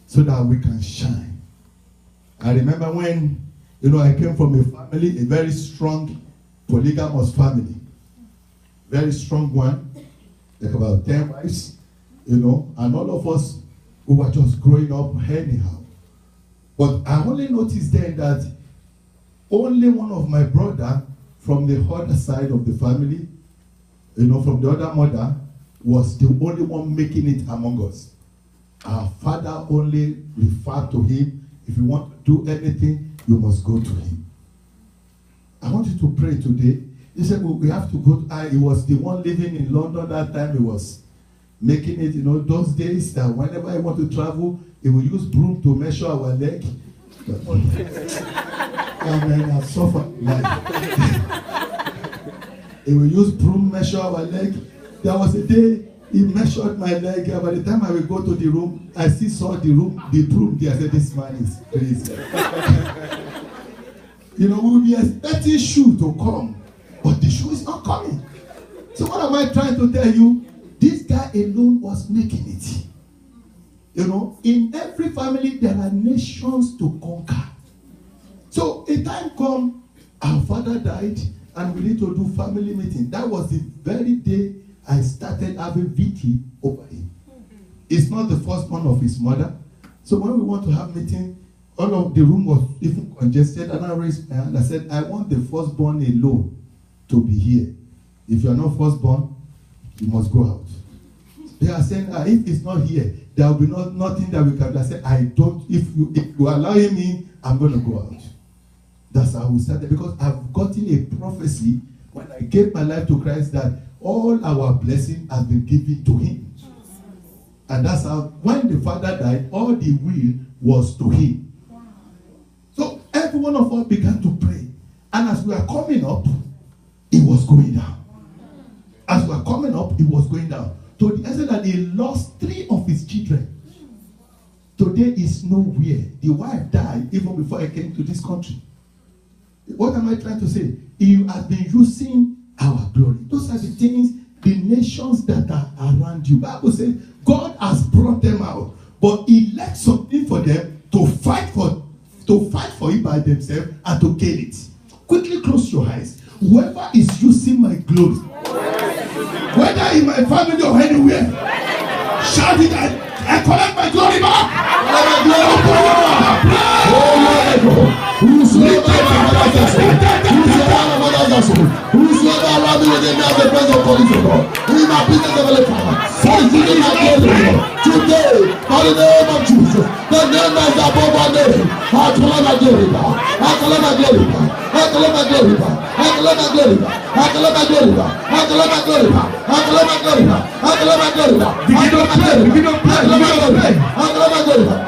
so that we can shine. I remember when, I came from a family, a very strong polygamous family. Very strong one, like about 10 wives, and all of us, we were just growing up anyhow. But I only noticed then that only one of my brother from the other side of the family, from the other mother, was the only one making it among us. Our father only referred to him. If you want to do anything, you must go to him. I want you to pray today. He said, we have to go. He was the one living in London that time. He was making it, those days that whenever I want to travel, he will use broom to measure our leg. And I suffered life. He will use broom measure our leg. There was a day he measured my leg. By the time I will go to the room, I still saw the broom there. I said, this man is crazy. We will be expecting shoe to come, but the shoe is not coming. So what am I trying to tell you? This guy alone was making it. In every family, there are nations to conquer. So a time come, our father died, and we need to do family meeting. That was the very day I started having victory over him. It's not the firstborn of his mother. So when we want to have meeting, all of the room was even congested, and I raised my hand. I said, I want the firstborn alone to be here. If you are not firstborn, you must go out. They are saying, if it's not here, there will be nothing that we can do. I said, if you allow him in, I'm going to go out. That's how we started, because I've gotten a prophecy when I gave my life to Christ that all our blessing has been given to him. And that's how, when the father died, all the will was to him. So every one of us began to pray. And as we are coming up, it was going down. As we are coming up, it was going down. To the extent that he lost 3 of his children. Today is nowhere. The wife died even before I came to this country. What am I trying to say? He has been using our glory. Those are the things, the nations that are around you. The Bible says God has brought them out, but he left something for them to fight for it by themselves and to gain it. Quickly close your eyes. Whoever is using my glory, whether in my family or anywhere, shout it out. I collect my glory back. Whosoever allowed me within the presence of God, in my business development, forcing my glory today, by the name of Jesus, the name that is above all name, I collect my glory back. I collect my glory back. I collect my glory back. I collect my glory back. I collect my glory back. I collect my glory back. I collect my glory back. I collect my glory back. I collect my glory back. I collect my glory back. I collect my glory back.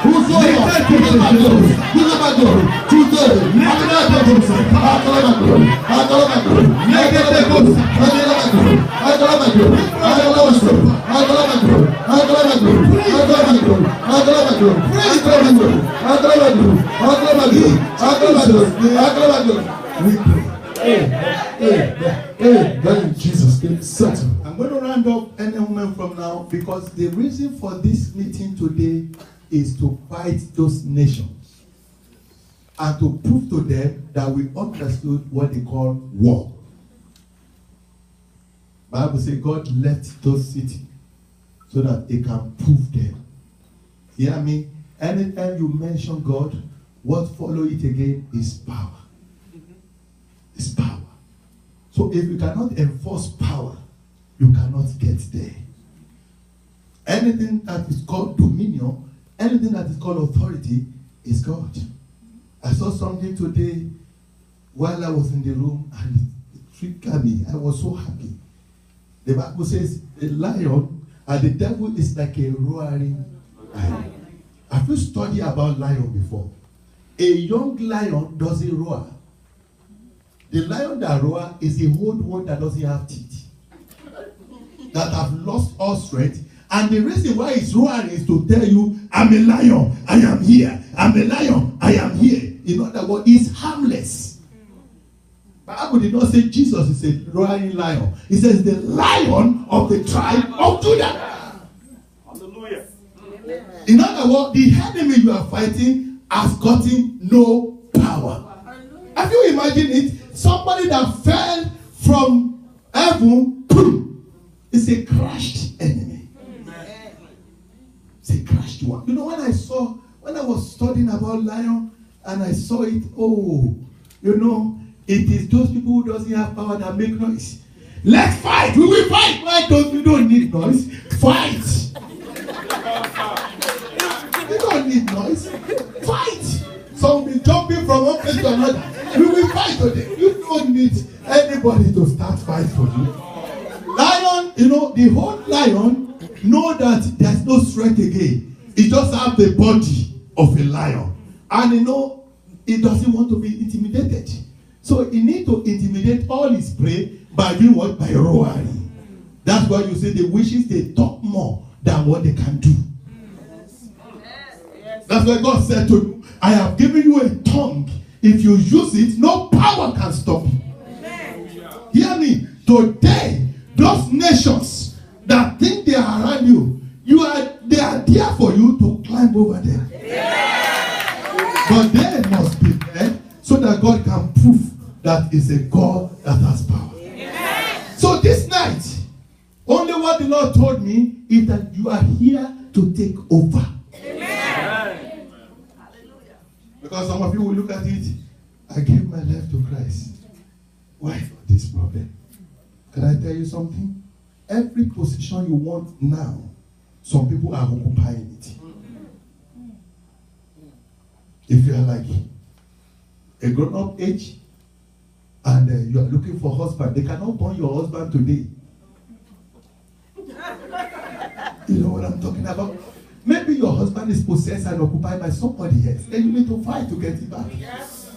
Whosoever, give me my glory. Give me my glory. Today, I collect my glory. I collect my glory. I collect my glory. I collect my glory. I collect my glory. I collect my glory. I collect my glory. I collect my glory. I collect my glory. I collect my glory. I collect my glory. I collect my glory. I collect my glory. I collect my glory. I collect my glory. We pray. Amen. Jesus name settle. I'm going to round up any moment from now, because the reason for this meeting today is to fight those nations and to prove to them that we understood what they call war. Bible says God left those cities so that they can prove them. Hear me? Anytime you mention God, what follow it again is power. It's power. So if you cannot enforce power, you cannot get there. Anything that is called dominion, anything that is called authority is God. I saw something today while I was in the room, and it triggered me. I was so happy. The Bible says a lion and the devil is like a roaring lion. Have you studied about lion before? A young lion doesn't roar. The lion that roars is the old one that doesn't have teeth, that have lost all strength. And the reason why it's roaring is to tell you, I'm a lion, I am here. I'm a lion, I am here. In other words, it's harmless. The Bible did not say Jesus is a roaring lion. It says the lion of the tribe of Judah. Hallelujah. In other words, the enemy you are fighting has gotten no power. Have you imagined it? Somebody that fell from heaven, boom, is a crushed enemy. It's a crushed one. You know, when I was studying about lion and I saw it, it is those people who doesn't have power that make noise. Let's fight. We will fight. Why don't you don't need noise? Fight. You don't need noise. Fight. Some will be jumping from one place to another. We will fight today. You don't need anybody to start fight for you. Lion, the whole lion know that there's no strength again. He just have the body of a lion. And he doesn't want to be intimidated. So he need to intimidate all his prey by doing what? By roaring. That's why you say the wishes they talk more than what they can do. That's why God said to you, I have given you a tongue. If you use it, no power can stop you. Hear me. Today, those nations that think they are around you, they are there for you to climb over them. But they must be there so that God can prove that is a God that has power. So this night, only what the Lord told me is that you are here to take over. Because some of you will look at it, I gave my life to Christ. Why not this problem? Can I tell you something? Every position you want now, some people are occupying it. If you are like a grown-up age and you are looking for a husband, they cannot born your husband today. You know what I'm talking about? Maybe your husband is possessed and occupied by somebody else. Then you need to fight to get it back. Yes.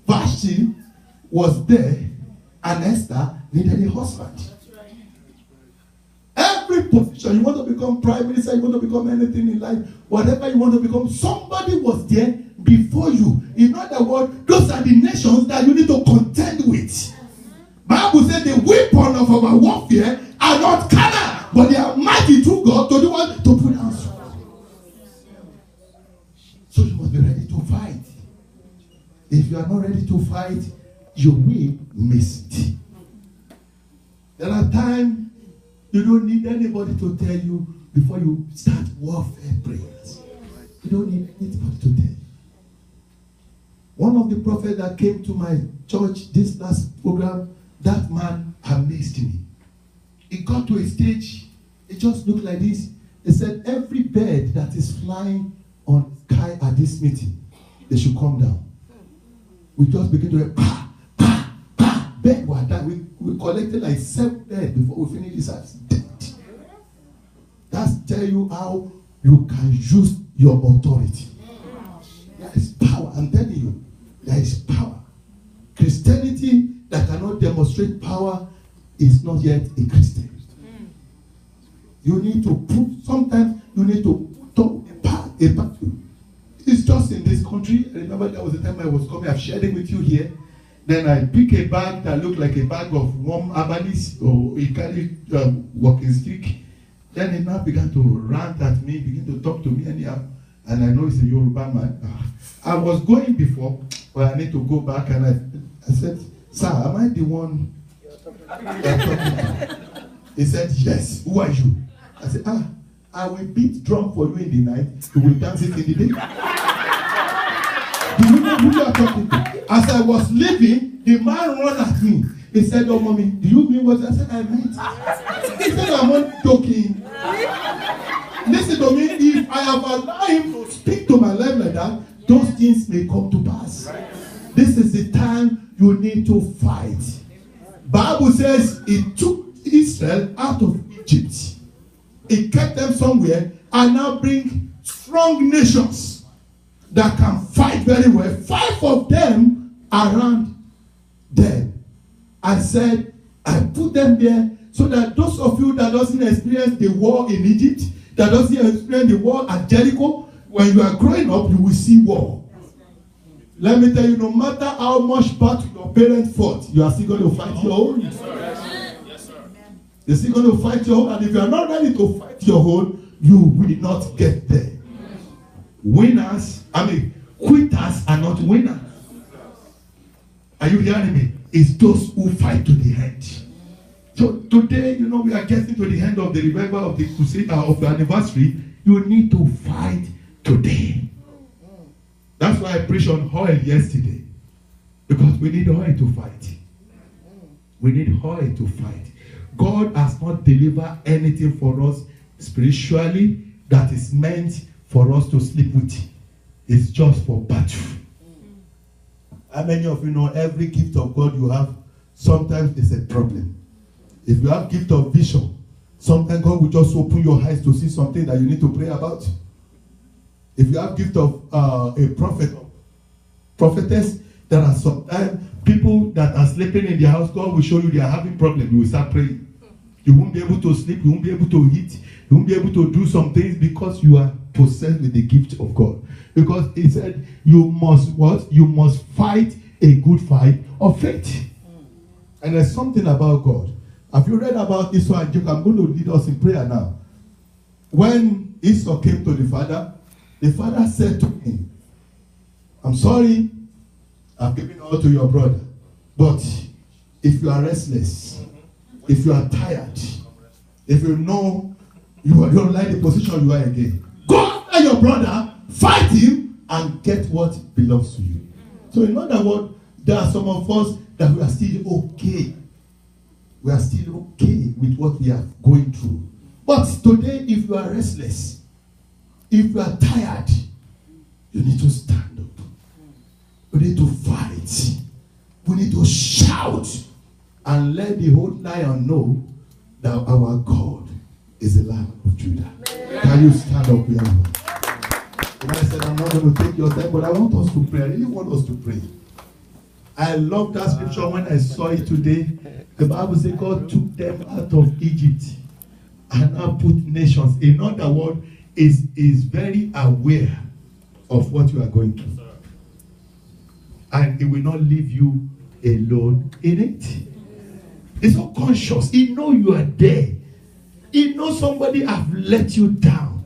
Vashti was there and Esther needed a husband. Right. Every position, you want to become prime minister, you want to become anything in life, whatever you want to become, somebody was there before you. In other words, those are the nations that you need to contend with. Bible said the weapon of our warfare are not carnal, but they are mighty through God to do what? To put down. So you must be ready to fight. If you are not ready to fight, you will miss it. There are times you don't need anybody to tell you before you start warfare prayers. You don't need anybody to tell you. One of the prophets that came to my church this last program, that man amazed me. He got to a stage, it just looked like this. He said, every bird that is flying on sky at this meeting, they should come down. We just begin to hear, pa, pa, pa, bird were dying. We collected like 7 birds before we finished this service. Dead. That's tell you how you can use your authority. There is power. I'm telling you, there is power. Christianity that cannot demonstrate power is not yet a Christian. You need to prove, sometimes you need to talk a battle. It's just in this country. I remember there was a time I was coming, I've shared it with you here. Then I pick a bag that looked like a bag of warm abanis, or he carried walking stick. Then he now began to rant at me, begin to talk to me anyhow. And I know he's a Yoruba man. I was going before, but I need to go back, and I said, sir, am I the one you're talking to? He said, yes. Who are you? I said, I will beat drum for you in the night. You will dance it in the day. Do you know who you are talking to? As I was leaving, the man ran at me. He said, oh, mommy, do you mean what I said? I meant. He said, I'm not joking. Listen to me. If I have allowed him to speak to my life like that, those things may come to pass. This is the time you need to fight. Bible says it took Israel out of Egypt. It kept them somewhere and now bring strong nations that can fight very well. 5 of them around them. I said, I put them there so that those of you that doesn't experience the war in Egypt, that doesn't experience the war at Jericho, when you are growing up, you will see war. Let me tell you, no matter how much battle your parents fought, you are still going to fight your own. Yes, sir. Yes, sir. You're still going to fight your own, and if you are not ready to fight your own, you will not get there. quitters are not winners. Are you hearing me? It's those who fight to the end. So today, we are getting to the end of the revival of the crusade of the anniversary. You need to fight today. That's why I preached on oil yesterday. Because we need oil to fight. We need oil to fight. God has not delivered anything for us spiritually that is meant for us to sleep with. It's just for battle. How many of you know every gift of God you have, sometimes it's a problem? If you have gift of vision, sometimes God will just open your eyes to see something that you need to pray about. If you have gift of a prophetess, there are sometimes people that are sleeping in their house, God will show you they are having problems. You will start praying. You won't be able to sleep. You won't be able to eat. You won't be able to do some things because you are possessed with the gift of God. Because he said, you must what? You must fight a good fight of faith. And there's something about God. Have you read about Esau and Jacob? I'm going to lead us in prayer now. When Esau came to the father said to him, I'm sorry, I've given all to your brother. But if you are restless, if you are tired, if you know you don't like the position you are again, go after your brother, fight him, and get what belongs to you. So in other words, there are some of us that we are still okay. We are still okay with what we are going through. But today, if you are restless, if you are tired, you need to stand up. We need to fight. We need to shout and let the whole lion know that our God is the Lion of Judah. Can you stand up here? And I said, I'm not going to take your time, but I want us to pray. I really want us to pray. I love that scripture when I saw it today. The Bible says God took them out of Egypt and now put nations. In other words, is very aware of what you are going through. And he will not leave you alone in it. He's so conscious. He knows you are there. He knows somebody have let you down.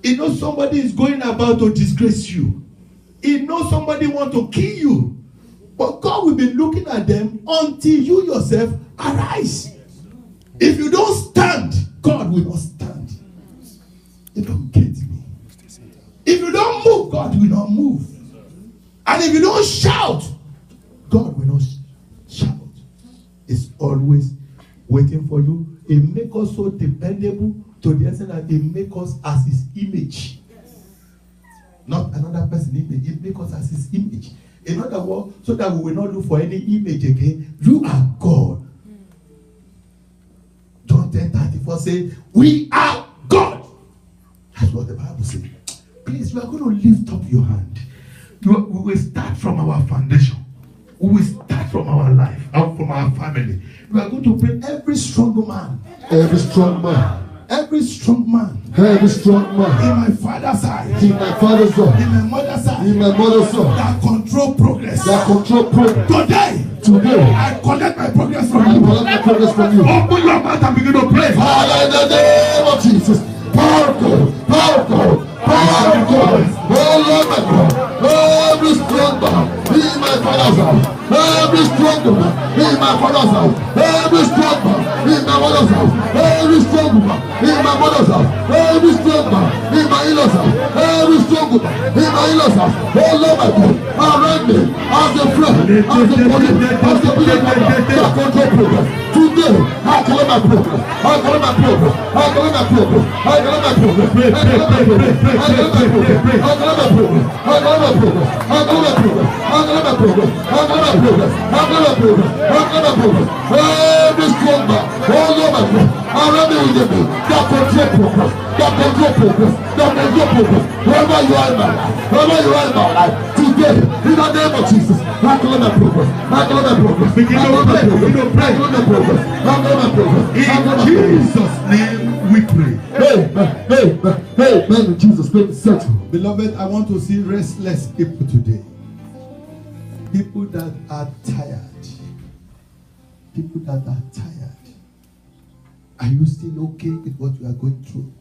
He knows somebody is going about to disgrace you. He knows somebody want to kill you. But God will be looking at them until you yourself arise. If you don't stand, God will not stand. You don't get me. If you don't move, God will not move. And if you don't shout, God will not shout. It's always waiting for you. It makes us so dependable to the extent that it makes us as his image. Not another person's image. It makes us as his image. In other words, so that we will not look for any image again. You are God. John 10:34 says, we are God. That's what the Bible says. Please, we are going to lift up your hand. We will start from our foundation. We will start from our life, from our family. We are going to pray every strong man. Every strong man. Every strong man. Every strong man. In my father's side. In my father's side. In my mother's side. In my mother's side. That control progress. That control progress. Today, I collect my progress from you. I collect my progress from you. Open your mouth and begin to pray. Father, in the name of Jesus. Power of God. Power of God. Power of God. Oh Lord my God. Every strong man. In my father's house. Every strong man. In my father's house. Every strong man. In my mother's house. Every strong man. In my mother's house. Every strong man. In my in-laws house. Every strong man. In my in-laws house. Oh Lord my God. Around me. As a friend. As a body. As a belief. That control progress. Today. I collect my progress. I collect my progress. I collect my progress. I collect my progress. I collect my progress. I collect my progress. I collect my progress. I collect my progress. I collect my progress. I collect my progress. I collect my progress. I collect my progress. I collect my progress. Every strong man. Oh Lord my God. Around me with me. That control progress. That control progress. That control progress. Wherever you are in my life. Wherever you are in my life. Today. In the name of Jesus. I collect my progress. I collect my progress. Begin to pray. Begin to pray. I collect my progress. I collect my progress. In Jesus' name we pray. Amen. In Jesus' name is settled. Beloved, I want to see restless people today. People that are tired. People that are tired. Are you still okay with what you are going through?